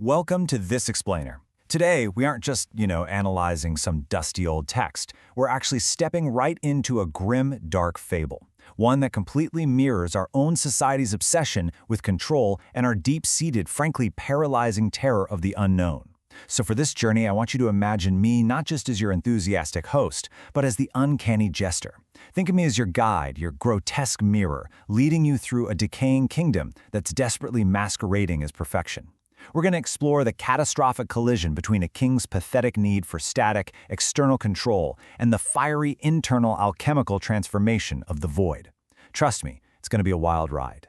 Welcome to This Explainer. Today, we aren't just, analyzing some dusty old text. We're actually stepping right into a grim, dark fable. One that completely mirrors our own society's obsession with control and our deep-seated, frankly paralyzing terror of the unknown. So for this journey, I want you to imagine me not just as your enthusiastic host, but as the uncanny jester. Think of me as your guide, your grotesque mirror, leading you through a decaying kingdom that's desperately masquerading as perfection. We're going to explore the catastrophic collision between a king's pathetic need for static, external control and the fiery internal alchemical transformation of the void. Trust me, it's going to be a wild ride.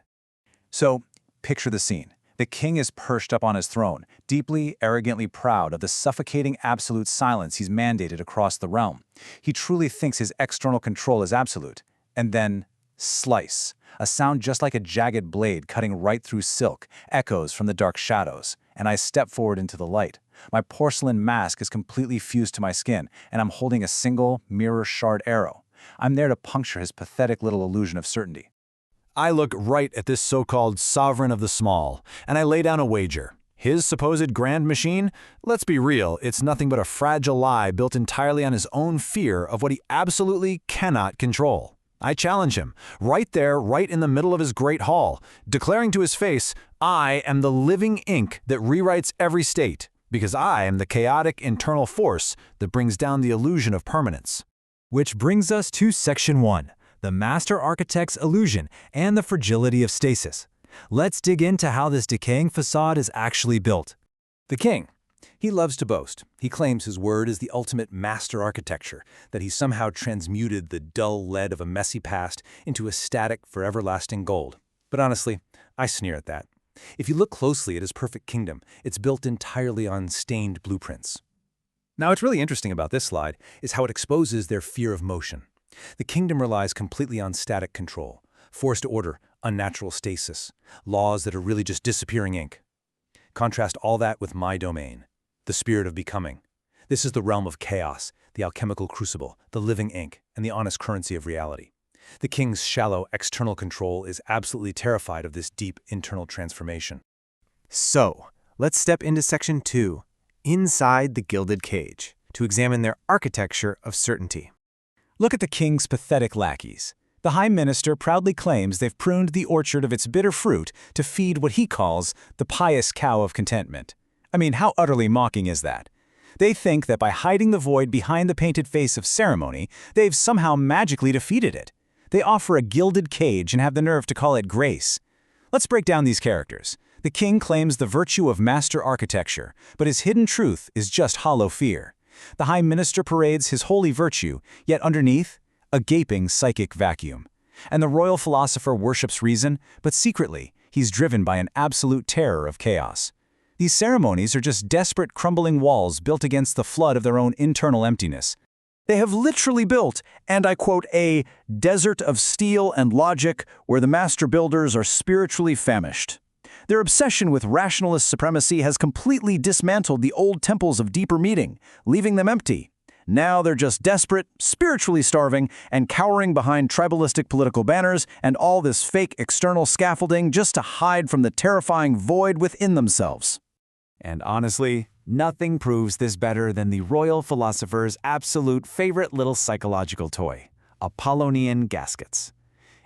So, picture the scene. The king is perched up on his throne, deeply, arrogantly proud of the suffocating absolute silence he's mandated across the realm. He truly thinks his external control is absolute. And then, slice. A sound just like a jagged blade cutting right through silk, echoes from the dark shadows, and I step forward into the light. My porcelain mask is completely fused to my skin, and I'm holding a single, mirror-shard arrow. I'm there to puncture his pathetic little illusion of certainty. I look right at this so-called sovereign of the small, and I lay down a wager. His supposed grand machine? Let's be real, it's nothing but a fragile lie built entirely on his own fear of what he absolutely cannot control. I challenge him, right there, right in the middle of his great hall, declaring to his face, I am the living ink that rewrites every state, because I am the chaotic internal force that brings down the illusion of permanence. Which brings us to Section 1, the Master Architect's illusion and the fragility of stasis. Let's dig into how this decaying facade is actually built. The king. He loves to boast. He claims his word is the ultimate master architecture, that he somehow transmuted the dull lead of a messy past into a static, forever-lasting gold. But honestly, I sneer at that. If you look closely at his perfect kingdom, it's built entirely on stained blueprints. Now, what's really interesting about this slide is how it exposes their fear of motion. The kingdom relies completely on static control, forced order, unnatural stasis, laws that are really just disappearing ink. Contrast all that with my domain. The spirit of becoming. This is the realm of chaos, the alchemical crucible, the living ink, and the honest currency of reality. The king's shallow external control is absolutely terrified of this deep internal transformation. So, let's step into Section 2, Inside the Gilded Cage, to examine their architecture of certainty. Look at the king's pathetic lackeys. The High Minister proudly claims they've pruned the orchard of its bitter fruit to feed what he calls the pious cow of contentment. I mean, how utterly mocking is that? They think that by hiding the void behind the painted face of ceremony, they've somehow magically defeated it. They offer a gilded cage and have the nerve to call it grace. Let's break down these characters. The king claims the virtue of master architecture, but his hidden truth is just hollow fear. The High Minister parades his holy virtue, yet underneath, a gaping psychic vacuum. And the royal philosopher worships reason, but secretly, he's driven by an absolute terror of chaos. These ceremonies are just desperate crumbling walls built against the flood of their own internal emptiness. They have literally built, and I quote, a desert of steel and logic where the master builders are spiritually famished. Their obsession with rationalist supremacy has completely dismantled the old temples of deeper meaning, leaving them empty. Now they're just desperate, spiritually starving, and cowering behind tribalistic political banners and all this fake external scaffolding just to hide from the terrifying void within themselves. And honestly, nothing proves this better than the royal philosopher's absolute favorite little psychological toy, Apollonian gaskets.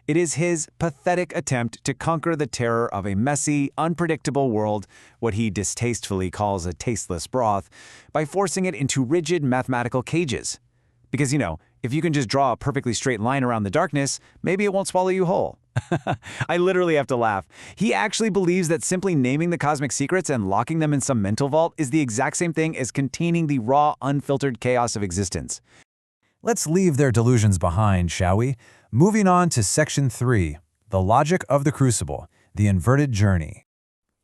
It is his pathetic attempt to conquer the terror of a messy, unpredictable world, what he distastefully calls a tasteless broth, by forcing it into rigid mathematical cages. Because, if you can just draw a perfectly straight line around the darkness, maybe it won't swallow you whole. I literally have to laugh. He actually believes that simply naming the cosmic secrets and locking them in some mental vault is the exact same thing as containing the raw, unfiltered chaos of existence. Let's leave their delusions behind, shall we? Moving on to Section 3, the logic of the crucible, the inverted journey.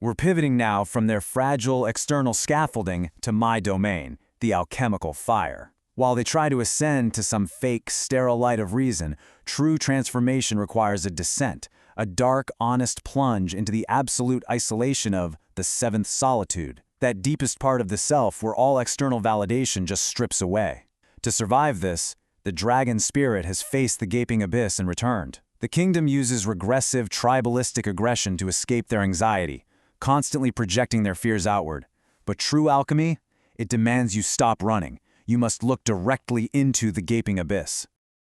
We're pivoting now from their fragile external scaffolding to my domain, the alchemical fire. While they try to ascend to some fake, sterile light of reason, true transformation requires a descent, a dark, honest plunge into the absolute isolation of the seventh solitude, that deepest part of the self where all external validation just strips away. To survive this, the dragon spirit has faced the gaping abyss and returned. The kingdom uses regressive, tribalistic aggression to escape their anxiety, constantly projecting their fears outward. But true alchemy, it demands you stop running. You must look directly into the gaping abyss.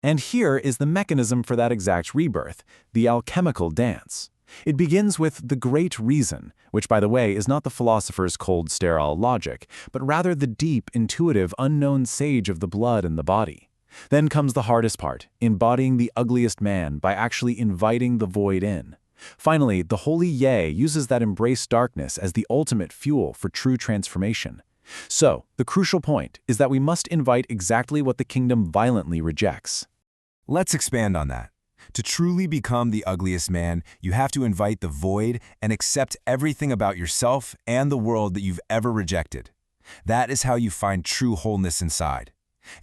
And here is the mechanism for that exact rebirth, the alchemical dance. It begins with the great reason, which, by the way, is not the philosopher's cold, sterile logic, but rather the deep, intuitive, unknown sage of the blood and the body. Then comes the hardest part, embodying the ugliest man by actually inviting the void in. Finally, the holy Ye uses that embraced darkness as the ultimate fuel for true transformation. So, the crucial point is that we must invite exactly what the kingdom violently rejects. Let's expand on that. To truly become the ugliest man, you have to invite the void and accept everything about yourself and the world that you've ever rejected. That is how you find true wholeness inside.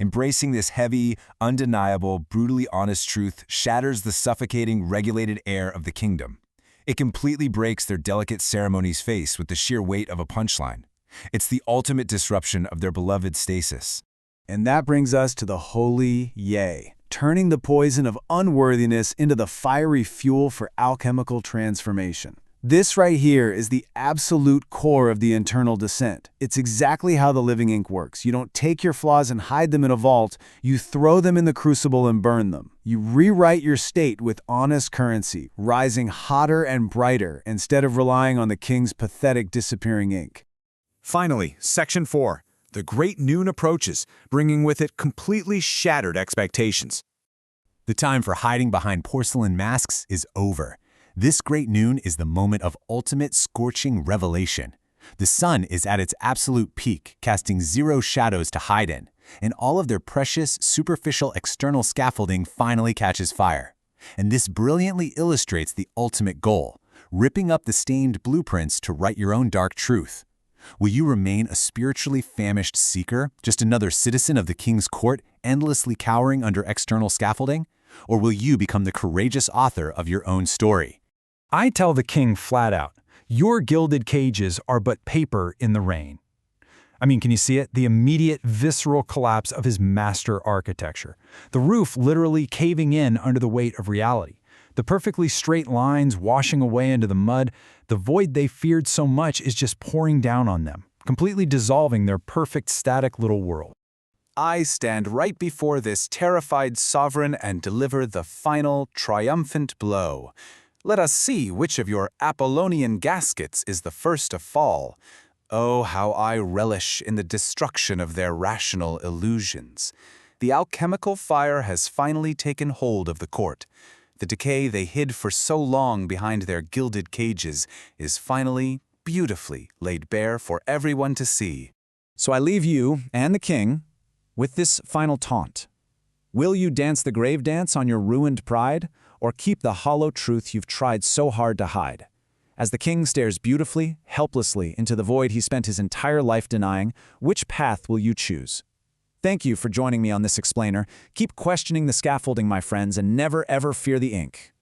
Embracing this heavy, undeniable, brutally honest truth shatters the suffocating, regulated air of the kingdom. It completely breaks their delicate ceremonies face with the sheer weight of a punchline. It's the ultimate disruption of their beloved stasis. And that brings us to the holy Ye, turning the poison of unworthiness into the fiery fuel for alchemical transformation. This right here is the absolute core of the internal descent. It's exactly how the living ink works. You don't take your flaws and hide them in a vault. You throw them in the crucible and burn them. You rewrite your state with honest currency, rising hotter and brighter instead of relying on the king's pathetic disappearing ink. Finally, Section 4. The great noon approaches, bringing with it completely shattered expectations. The time for hiding behind porcelain masks is over. This great noon is the moment of ultimate scorching revelation. The sun is at its absolute peak, casting zero shadows to hide in, and all of their precious, superficial external scaffolding finally catches fire. And this brilliantly illustrates the ultimate goal, ripping up the stained blueprints to write your own dark truth. Will you remain a spiritually famished seeker, just another citizen of the king's court, endlessly cowering under external scaffolding? Or will you become the courageous author of your own story? I tell the king flat out, your gilded cages are but paper in the rain. I mean, can you see it? The immediate visceral collapse of his master architecture. The roof literally caving in under the weight of reality. The perfectly straight lines washing away into the mud. The void they feared so much is just pouring down on them, completely dissolving their perfect static little world. I stand right before this terrified sovereign and deliver the final triumphant blow. Let us see which of your Apollonian gaskets is the first to fall. Oh, how I relish in the destruction of their rational illusions. The alchemical fire has finally taken hold of the court. The decay they hid for so long behind their gilded cages is finally, beautifully laid bare for everyone to see. So I leave you and the king with this final taunt. Will you dance the grave dance on your ruined pride, or keep the hollow truth you've tried so hard to hide? As the king stares beautifully, helplessly into the void he spent his entire life denying, which path will you choose? Thank you for joining me on this explainer. Keep questioning the scaffolding, my friends, and never ever fear the ink.